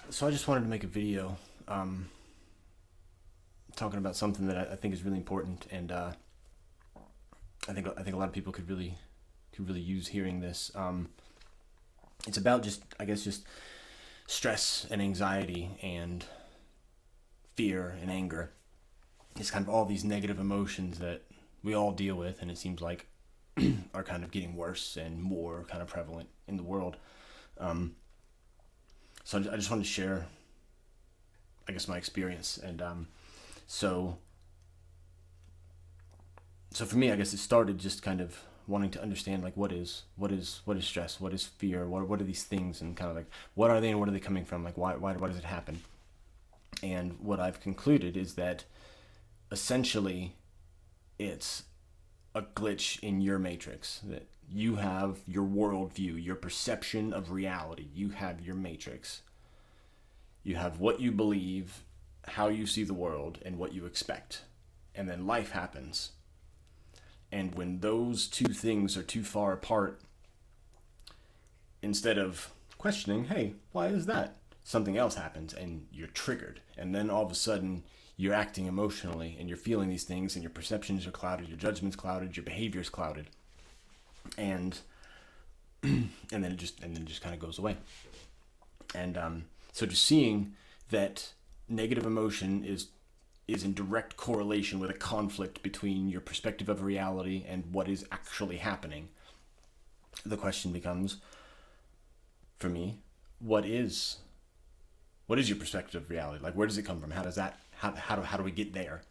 So I just wanted to make a video talking about something that I think is really important, and I think a lot of people could really use hearing this. It's about just stress and anxiety and fear and anger. It's kind of all these negative emotions that we all deal with, and it seems like are kind of getting worse and more kind of prevalent in the world. Um, so I just wanted to share, I guess, my experience, and so so for me, I guess it started just kind of wanting to understand like what is stress, what is fear, what are these things, and kind of like what are they and what are they coming from, like why does it happen? And what I've concluded is that essentially it's a glitch in your matrix, that you have your worldview, your perception of reality. You have your matrix. You have what you believe, how you see the world, and what you expect. And then life happens. And when those two things are too far apart, instead of questioning, hey, why is that? Something else happens and you're triggered. And then all of a sudden, you're acting emotionally and you're feeling these things, and your perceptions are clouded, your judgment's clouded, your behavior's clouded. And and then it just kind of goes away. And so just seeing that negative emotion is in direct correlation with a conflict between your perspective of reality and what is actually happening. The question becomes, for me, what is what is your perspective of reality? Like, where does it come from? How does that how do we get there?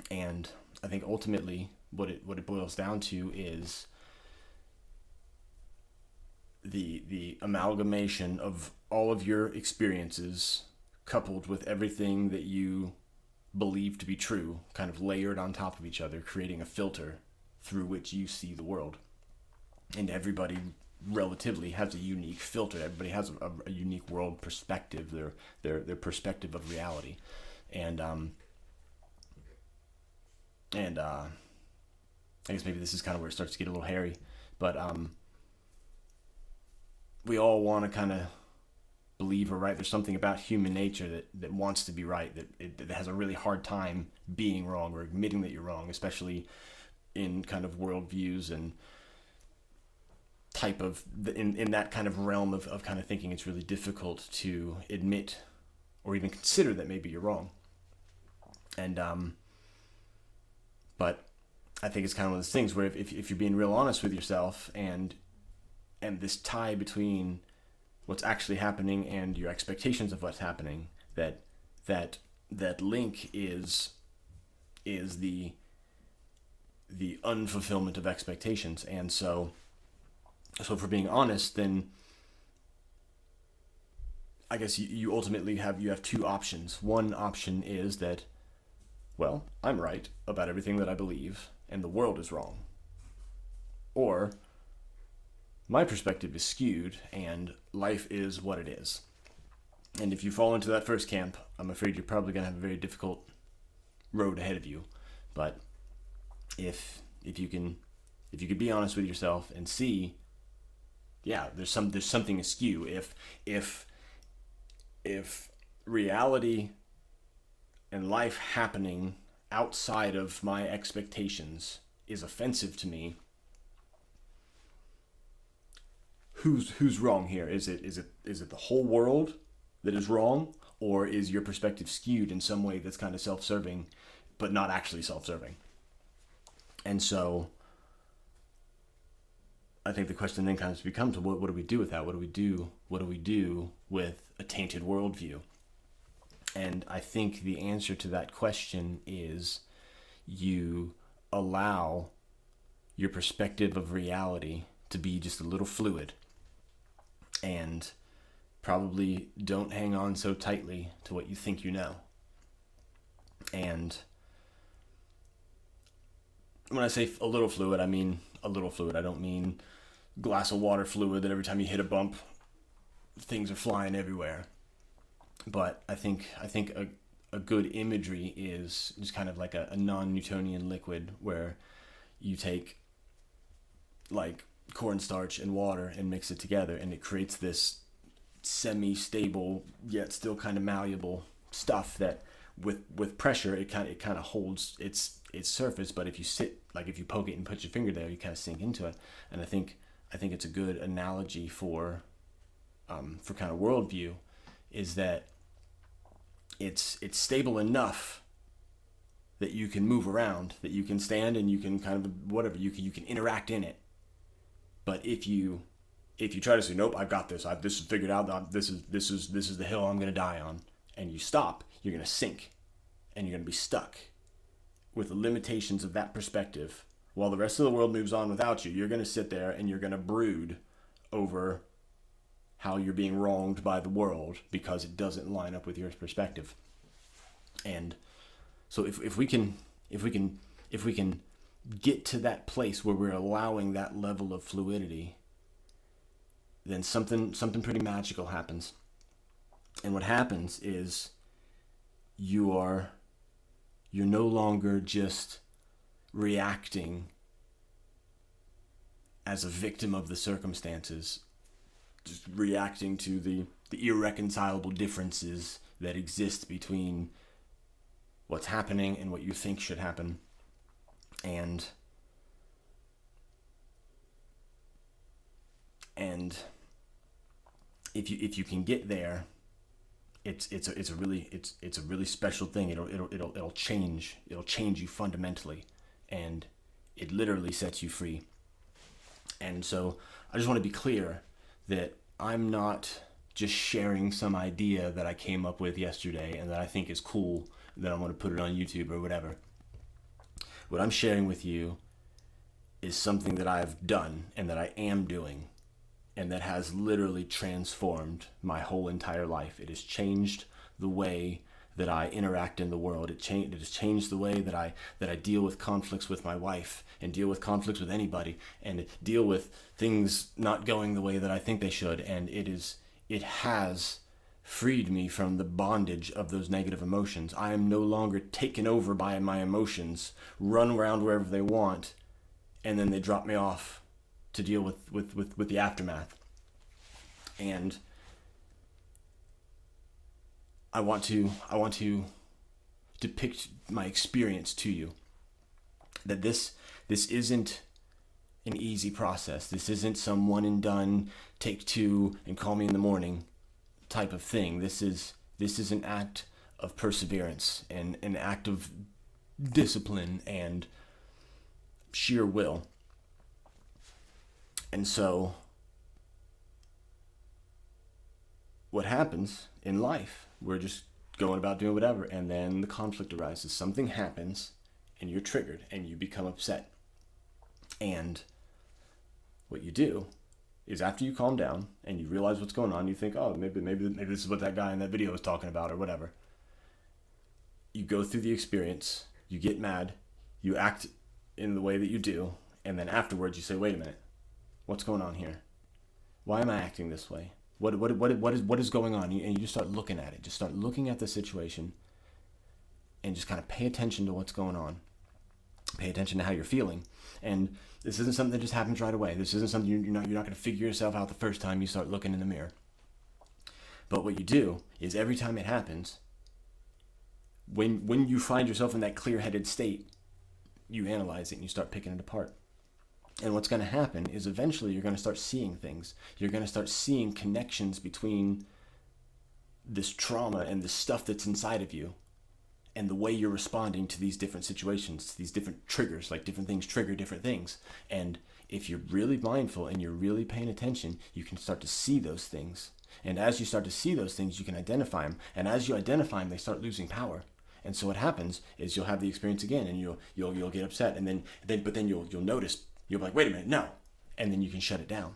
And I think ultimately what it boils down to is the amalgamation of all of your experiences coupled with everything that you believe to be true, kind of layered on top of each other, creating a filter through which you see the world. And everybody relatively has a unique filter. Everybody has a unique world perspective, their perspective of reality. And I guess maybe this is kind of where it starts to get a little hairy, but we all want to kind of believe or right. There's something about human nature that wants to be right, that has a really hard time being wrong or admitting that you're wrong, especially in kind of worldviews and type of in that kind of realm of kind of thinking. It's really difficult to admit or even consider that maybe you're wrong. And but I think it's kind of one of those things where if you're being real honest with yourself, and this tie between what's actually happening and your expectations of what's happening, that link is the unfulfillment of expectations. And so if we're being honest, then I guess you ultimately have two options. One option is that, well, I'm right about everything that I believe and the world is wrong. Or my perspective is skewed and life is what it is. And if you fall into that first camp, I'm afraid you're probably going to have a very difficult road ahead of you. But if you can be honest with yourself and see, yeah, there's something askew. If reality and life happening outside of my expectations is offensive to me, who's wrong here? Is it the whole world that is wrong, or is your perspective skewed in some way that's kind of self-serving, but not actually self-serving? And so I think the question then kind of becomes, what do we do with that? What do we do? What do we do with a tainted worldview? And I think the answer to that question is you allow your perspective of reality to be just a little fluid, and probably don't hang on so tightly to what you think you know. And when I say a little fluid, I mean a little fluid. I don't mean glass of water fluid that every time you hit a bump, things are flying everywhere. But I think a good imagery is just kind of like a non-Newtonian liquid, where you take like cornstarch and water and mix it together, and it creates this semi-stable yet still kind of malleable stuff that with pressure it kind of holds its surface, but if you poke it and put your finger there, you kind of sink into it. And I think it's a good analogy for kind of worldview, is that it's stable enough that you can move around, that you can stand and you can kind of whatever, you can interact in it. But if you try to say, nope, I've got this, this is figured out, this is the hill I'm going to die on, and you stop, you're going to sink, and you're going to be stuck with the limitations of that perspective. While the rest of the world moves on without you, you're going to sit there and you're going to brood over how you're being wronged by the world because it doesn't line up with your perspective. And so if we can get to that place where we're allowing that level of fluidity, then something pretty magical happens. And what happens is you're no longer just reacting as a victim of the circumstances, just reacting to the irreconcilable differences that exist between what's happening and what you think should happen. And if you can get there, it's a really special thing. It'll change you fundamentally, and it literally sets you free. And so I just want to be clear that I'm not just sharing some idea that I came up with yesterday and that I think is cool, that I'm going to put it on YouTube or whatever. What I'm sharing with you is something that I've done and that I am doing, and that has literally transformed my whole entire life. It has changed the way that I interact in the world. It has changed the way that I deal with conflicts with my wife, and deal with conflicts with anybody, and deal with things not going the way that I think they should. And it has freed me from the bondage of those negative emotions. I am no longer taken over by my emotions, run around wherever they want, and then they drop me off to deal with the aftermath. And I want to depict my experience to you, that this isn't an easy process. This isn't some one and done, take two and call me in the morning type of thing. This is an act of perseverance and an act of discipline and sheer will. And so what happens in life, we're just going about doing whatever, and then the conflict arises. Something happens and you're triggered and you become upset. And what you do is, after you calm down and you realize what's going on, you think, oh, maybe this is what that guy in that video was talking about or whatever. You go through the experience, you get mad, you act in the way that you do, and then afterwards you say, wait a minute, what's going on here? Why am I acting this way? What is going on? And you just start looking at it. Just start looking at the situation and just kind of pay attention to what's going on. Pay attention to how you're feeling. And this isn't something that just happens right away. This isn't something you're not going to figure yourself out the first time you start looking in the mirror. But what you do is, every time it happens, when you find yourself in that clear-headed state, you analyze it and you start picking it apart. And what's going to happen is, eventually you're going to start seeing things. You're going to start seeing connections between this trauma and the stuff that's inside of you, and the way you're responding to these different situations, to these different triggers. Like, different things trigger different things. And if you're really mindful and you're really paying attention, you can start to see those things. And as you start to see those things, you can identify them. And as you identify them, they start losing power. And so what happens is, you'll have the experience again, and you'll get upset, and then you'll notice, you'll be like, wait a minute, no. And then you can shut it down.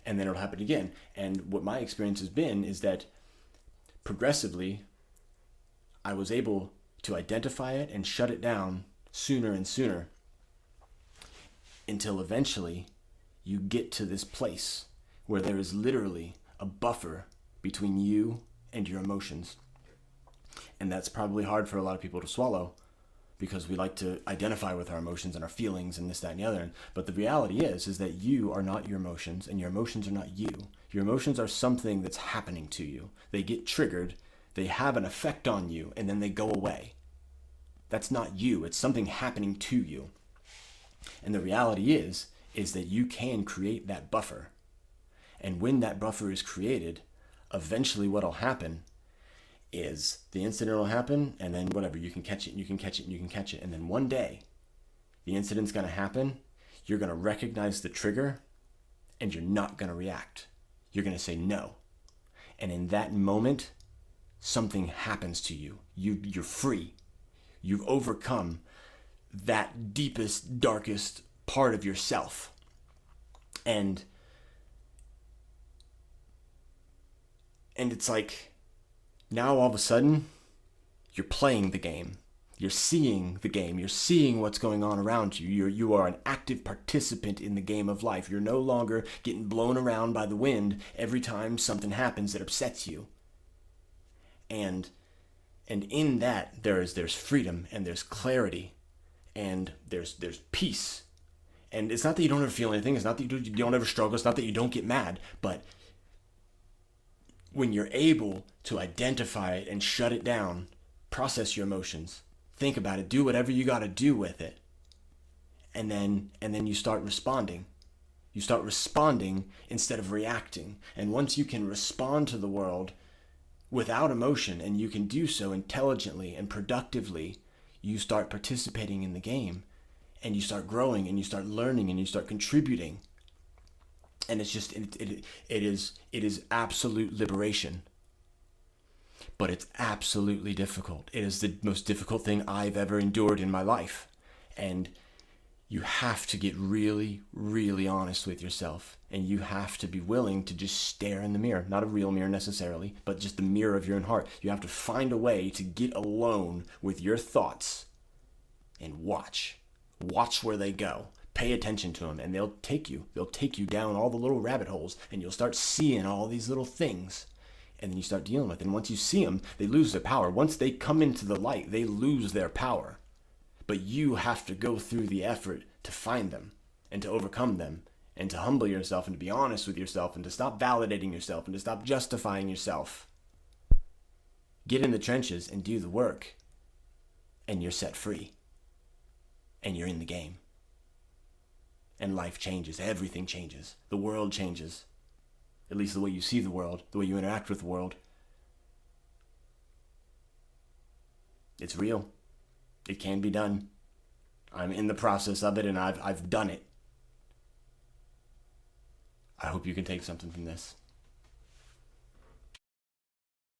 And then it'll happen again. And what my experience has been is that progressively, I was able to identify it and shut it down sooner and sooner, until eventually you get to this place where there is literally a buffer between you and your emotions. And that's probably hard for a lot of people to swallow, because we like to identify with our emotions and our feelings and this, that, and the other. But the reality is that you are not your emotions, and your emotions are not you. Your emotions are something that's happening to you. They get triggered, they have an effect on you, and then they go away. That's not you. It's something happening to you. And the reality is that you can create that buffer. And when that buffer is created, eventually what'll happen is the incident will happen, and then whatever, you can catch it, and you can catch it, and you can catch it. And then one day, the incident's going to happen, you're going to recognize the trigger, and you're not going to react. You're going to say no. And in that moment, something happens to you. You're free. You've overcome that deepest, darkest part of yourself. And it's like, now all of a sudden, you're playing the game. You're seeing the game. You're seeing what's going on around you. You are an active participant in the game of life. You're no longer getting blown around by the wind every time something happens that upsets you. And in that, there's freedom, and there's clarity, and there's peace. And it's not that you don't ever feel anything. It's not that you don't ever struggle. It's not that you don't get mad. But when you're able to identify it and shut it down, process your emotions, think about it, do whatever you got to do with it, and then you start responding. You start responding instead of reacting. And once you can respond to the world without emotion, and you can do so intelligently and productively, you start participating in the game, and you start growing, and you start learning, and you start contributing. And it's just, it is absolute liberation. But it's absolutely difficult. It is the most difficult thing I've ever endured in my life. And you have to get really, really honest with yourself. And you have to be willing to just stare in the mirror. Not a real mirror necessarily, but just the mirror of your own heart. You have to find a way to get alone with your thoughts and watch. Watch where they go. Pay attention to them, and they'll take you down all the little rabbit holes, and you'll start seeing all these little things, and then you start dealing with it. And once you see them, they lose their power. Once they come into the light, they lose their power. But you have to go through the effort to find them and to overcome them and to humble yourself and to be honest with yourself and to stop validating yourself and to stop justifying yourself. Get in the trenches and do the work, and you're set free, and you're in the game. And life changes. Everything changes. The world changes. At least the way you see the world, the way you interact with the world. It's real. It can be done. I'm in the process of it, and I've done it. I hope you can take something from this.